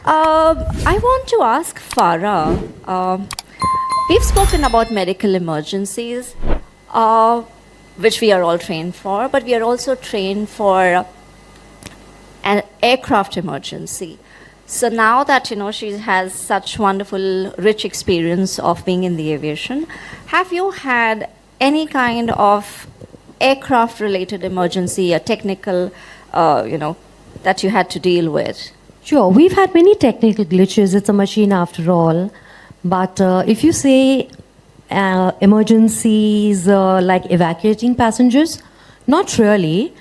I want to ask Farah. We've spoken about medical emergencies, which we are all trained for, but we are also trained for an aircraft emergency. So now that she has such wonderful, rich experience of being in the aviation, have you had any kind of aircraft-related emergency, a technical, that you had to deal with? Sure, we've had many technical glitches. It's a machine after all. But if you say emergencies like evacuating passengers, not really.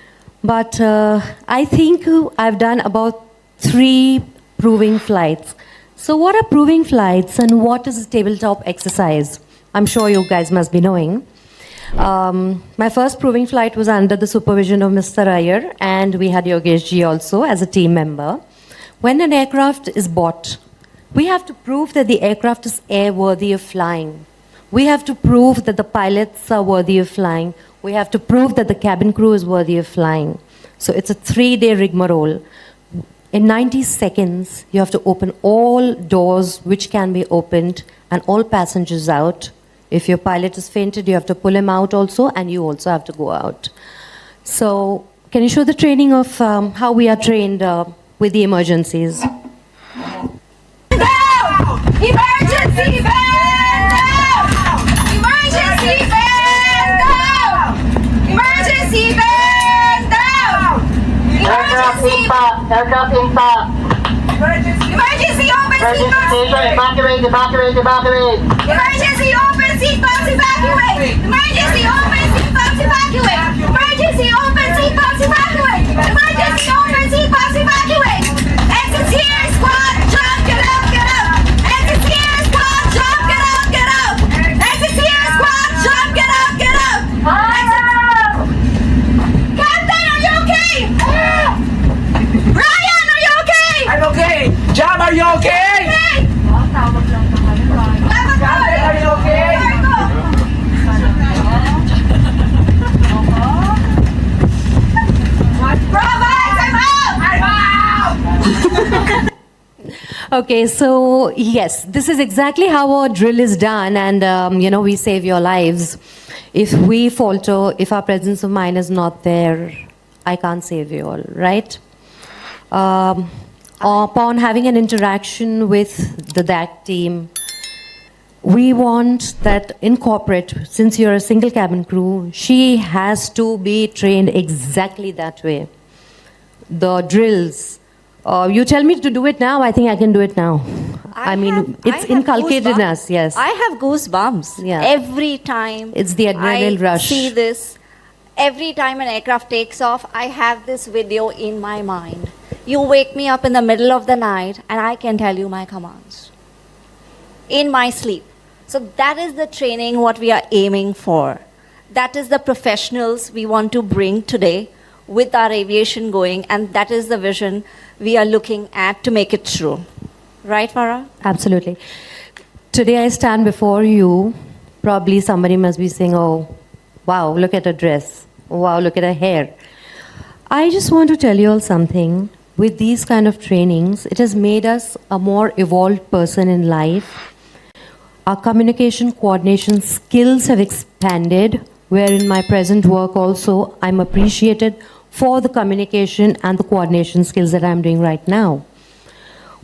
But I think I've done about 3 proving flights. So what are proving flights and what is a tabletop exercise? I'm sure you guys must be knowing. My first proving flight was under the supervision of Mr. Iyer, and we had Yogesh ji also as a team member. When an aircraft is bought, we have to prove that the aircraft is airworthy of flying. We have to prove that the pilots are worthy of flying. We have to prove that the cabin crew is worthy of flying. So it's a 3-day rigmarole. In 90 seconds, you have to open all doors which can be opened and all passengers out. If your pilot is fainted, you have to pull him out also, and you also have to go out. So can you show the training of how we are trained with the emergencies? Emergency van down! Emergency van down! Emergency van down! Aircraft impact! Emergency open seatbelts! Evacuate! Emergency open seatbelts! Evacuate! Emergency open seatbelts! Evacuate! Emergency open seatbelts! Evacuate! Emergency open seatbelts! Evacuate! Exit here, squad! Jump! Get up! Get up! Exit here, squad! Jump! Get up! Get up! Exit here, squad! Jump! Get up! Get up! Captain, are you okay? Ryan, are you okay? I'm okay. Jam, are you okay? Captain, are you okay? Bravo, I'm out! Okay, so yes, this is exactly how a drill is done, and we save your lives. If we falter, if our presence of mind is not there, I can't save you all, right? Upon having an interaction with the DAC team, we want that in corporate, since you're a single cabin crew, she has to be trained exactly that way. The drills. You tell me to do it now, I think I can do it now. It's inculcated in us, yes. I have goosebumps every time. It's the adrenaline rush. I see this. Every time an aircraft takes off, I have this video in my mind. You wake me up in the middle of the night and I can tell you my commands in my sleep. So that is the training what we are aiming for. That is the professionals we want to bring today with our aviation going, and that is the vision we are looking at to make it true. Right, Farah? Absolutely. Today I stand before you. Probably somebody must be saying, oh, wow, look at her dress. Wow, look at her hair. I just want to tell you all something. With these kind of trainings, it has made us a more evolved person in life. Our communication coordination skills have expanded, where in my present work also, I'm appreciated for the communication and the coordination skills that I'm doing right now.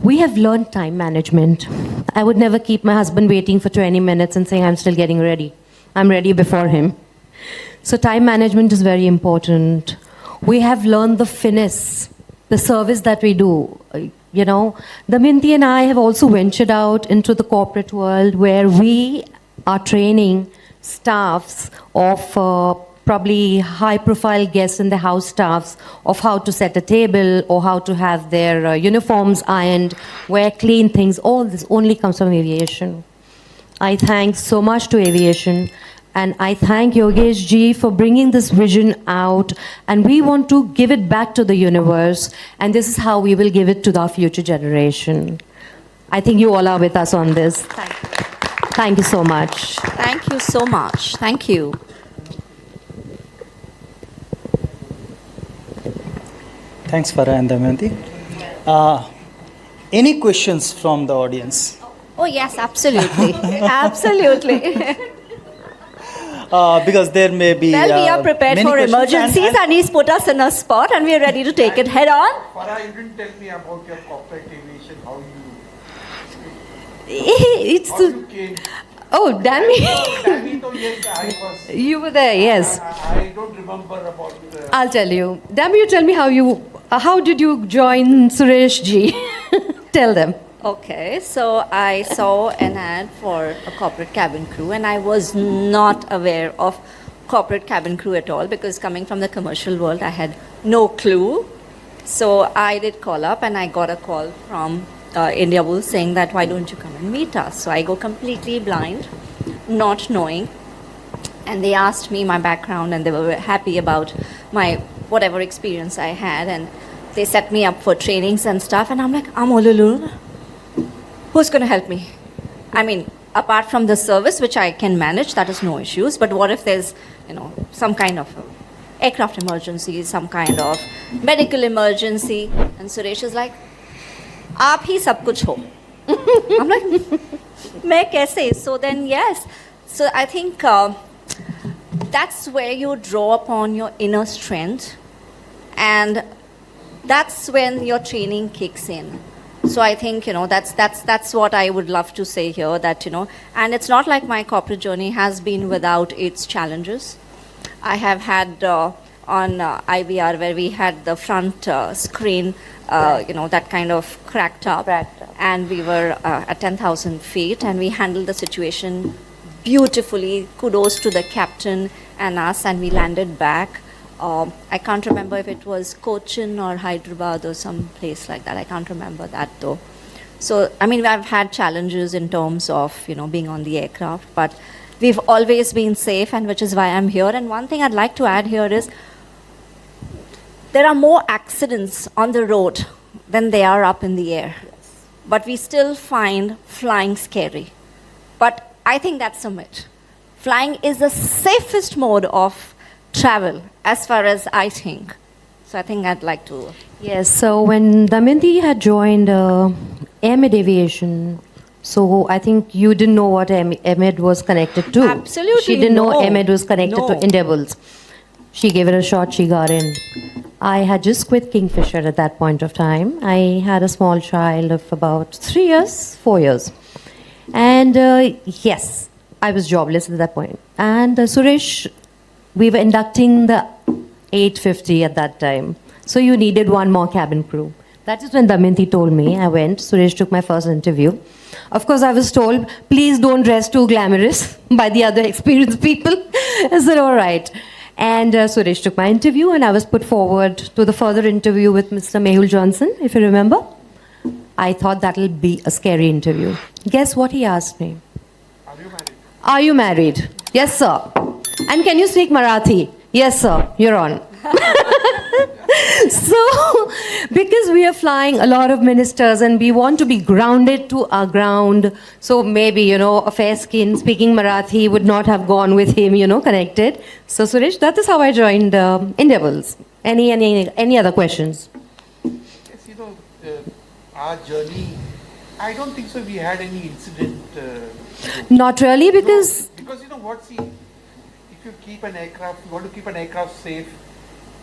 We have learned time management. I would never keep my husband waiting for 20 minutes and saying, I'm still getting ready. I'm ready before him. So time management is very important. We have learned the finesse, the service that we do. Damayanti and I have also ventured out into the corporate world where we are training staffs of probably high-profile guests in the house staffs of how to set a table or how to have their uniforms ironed, wear clean things. All this only comes from aviation. I thank so much to aviation, and I thank Yogesh ji for bringing this vision out, and we want to give it back to the universe, and this is how we will give it to our future generation. I think you all are with us on this. Thank you so much. Thank you so much. Thank you. Thanks, Farah and Damayanti. Any questions from the audience? Oh, yes, absolutely. Absolutely. Because there may be Well, we are prepared many for questions emergencies, and he's put us in a spot, and we are ready to take it head on. Farah, you didn't tell me about your corporate aviation, how you came. Oh, damn it. Danny, though, yes, I was. You were there, yes. I don't remember about. I'll tell you. Damn, you tell me how did you join Suresh ji? Tell them. Okay, so I saw an ad for a corporate cabin crew, and I was not aware of corporate cabin crew at all because coming from the commercial world, I had no clue. So I did call up, and I got a call from India Bull saying that why don't you come and meet us? So I go completely blind, not knowing, and they asked me my background, and they were happy about my whatever experience I had, and they set me up for trainings and stuff, and I'm like, I'm all alone. Who's going to help me? I mean, apart from the service, which I can manage, that is no issues. But what if there's, some kind of aircraft emergency, some kind of medical emergency? And Suresh is like, "Aap hi sab kuch ho." I'm like, "Main kaise?" So then, yes. So I think that's where you draw upon your inner strength, and that's when your training kicks in. So I think, that's what I would love to say here, that, and it's not like my corporate journey has been without its challenges. I have had on IVR where we had the front screen, that kind of cracked up. And we were at 10,000 feet, and we handled the situation beautifully. Kudos to the captain and us, and we landed back. I can't remember if it was Cochin or Hyderabad or some place like that. I can't remember that though. So, I mean, I've had challenges in terms of, being on the aircraft, but we've always been safe, and which is why I'm here. And one thing I'd like to add here is there are more accidents on the road than there are up in the air. But we still find flying scary. But I think that's a myth. Flying is the safest mode of travel, as far as I think. So I think I'd like to. Yes, so when Damayanti had joined Ahmed Aviation, so I think you didn't know what Ahmed was connected to. Absolutely She didn't know no. Ahmed was connected No. to Indiables. She gave it a shot, she got in. I had just quit Kingfisher at that point of time. I had a small child of about 4 years. And yes, I was jobless at that point. And Suresh, we were inducting the 850 at that time. So you needed one more cabin crew. That is when Damayanti told me. I went. Suresh took my first interview. Of course, I was told, please don't dress too glamorous by the other experienced people. I said, all right. And Suresh took my interview, and I was put forward to the further interview with Mr. Mehul Johnson, if you remember. I thought that'll be a scary interview. Guess what he asked me? Are you married? Are you married? Yes, sir. And can you speak Marathi? Yes, sir. You're on. So, because we are flying a lot of ministers and we want to be grounded to our ground, so maybe, a fair skin speaking Marathi would not have gone with him, connected. So, Suresh, that is how I joined Indiables. Any other questions? Yes, our journey, I don't think so we had any incident. Not really, because... Because see, if you keep an aircraft, you want to keep an aircraft safe,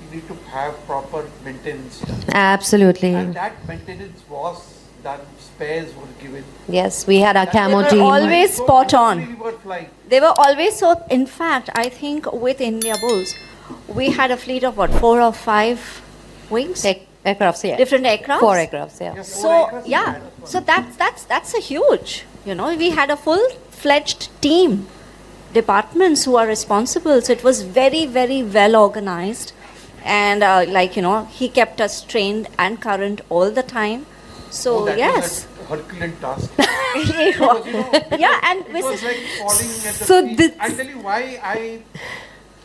you need to have proper maintenance done. Absolutely. And that maintenance was done, spares were given. Yes, we had our camo They were team. always So spot on. we were flying. They were always so. In fact, I think with India Bulls, we had a fleet of 4 or 5 wings, Aircrafts, yeah. different aircrafts. 4 aircrafts, yeah. Yeah, 4 So aircrafts we yeah, had as well. so that's a huge. We had a full-fledged team, departments who are responsible. So it was very, very well organized, and he kept us trained and current all the time. So that yes. was a Herculean task. Yeah, and It was like falling at the So feet. this- I'll tell you why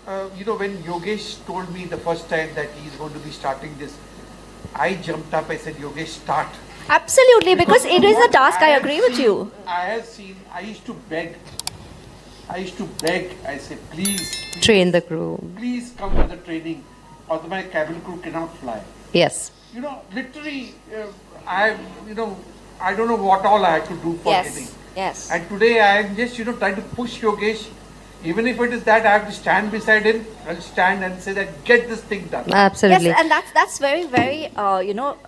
when Yogesh told me the first time that he's going to be starting this, I jumped up, I said, Yogesh, start. Absolutely, because it is a what? task. I have agree with seen- you. I used to beg. I said, please Train the crew. please come to the training, or my cabin crew cannot fly. Yes. Literally, I don't know what all I had to do for Yes. getting. Yes. And today I am just, trying to push Yogesh. Even if it is that I have to stand beside him, I'll stand and say that get this thing done. Absolutely. Yes, and that's very, very,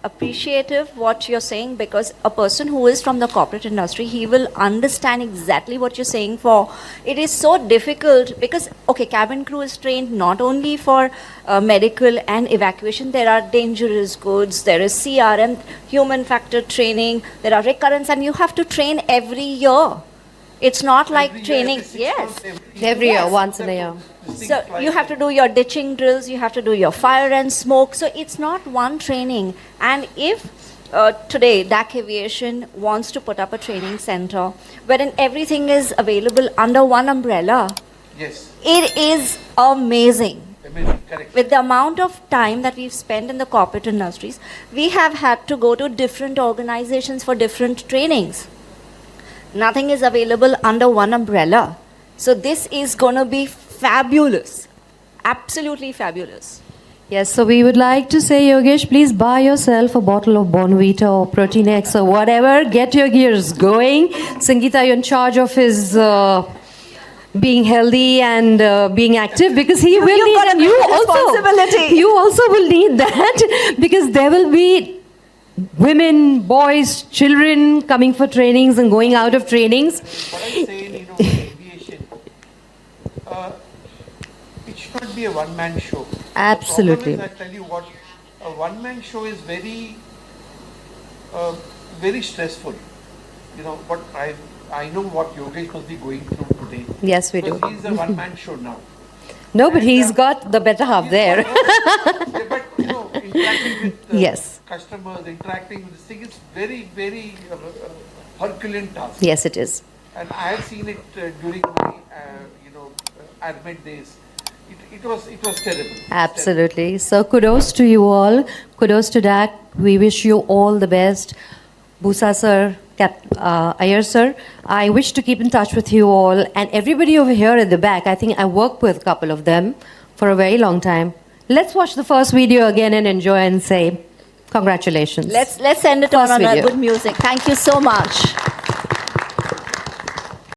appreciative what you're saying, because a person who is from the corporate industry, he will understand exactly what you're saying for. It is so difficult because, okay, cabin crew is trained not only for medical and evacuation, there are dangerous goods, there is CRM, human factor training, there are recurrence, and you have to train every year. It's not like Every year, training, every 6 yes. months, Every year, Yes. once in a year. This thing So flies you have to in. do your ditching drills, you have to do your fire and smoke. So it's not one training. And if today DAC Aviation wants to put up a training center wherein everything is available under one umbrella, Yes, it is amazing. amazing, correct. With the amount of time that we've spent in the corporate industries, we have had to go to different organizations for different trainings. Nothing is available under one umbrella. So this is going to be fabulous. Absolutely fabulous. Yes, so we would like to say, Yogesh, please buy yourself a bottle of Bonvita or Protein X or whatever. Get your gears going. Sangeeta, you're in charge of his being healthy and being active, because he will you've need, got a and you big also, responsibility. you also will need that because there will be women, boys, children coming for trainings and going out of trainings. What I'm saying, aviation, it should not be a one-man show. Absolutely. The problem is, I tell you what, a one-man show is very, very stressful. But I know what Yogesh must be going through today. Yes, we do. Because he's a one-man show now. No, but And, he's got the better half He's there. got- yeah, but interacting with Yes. customers, interacting with this thing is very, very Herculean task. Yes, it is. And I have seen it during my, admit days. It was terrible. Absolutely. So kudos to you all. Kudos to DAC. We wish you all the best. Busa sir, Iyer sir, I wish to keep in touch with you all and everybody over here at the back. I think I worked with a couple of them for a very long time. Let's watch the first video again and enjoy and say congratulations. Let's end it First on a video. good music. Thank you so much.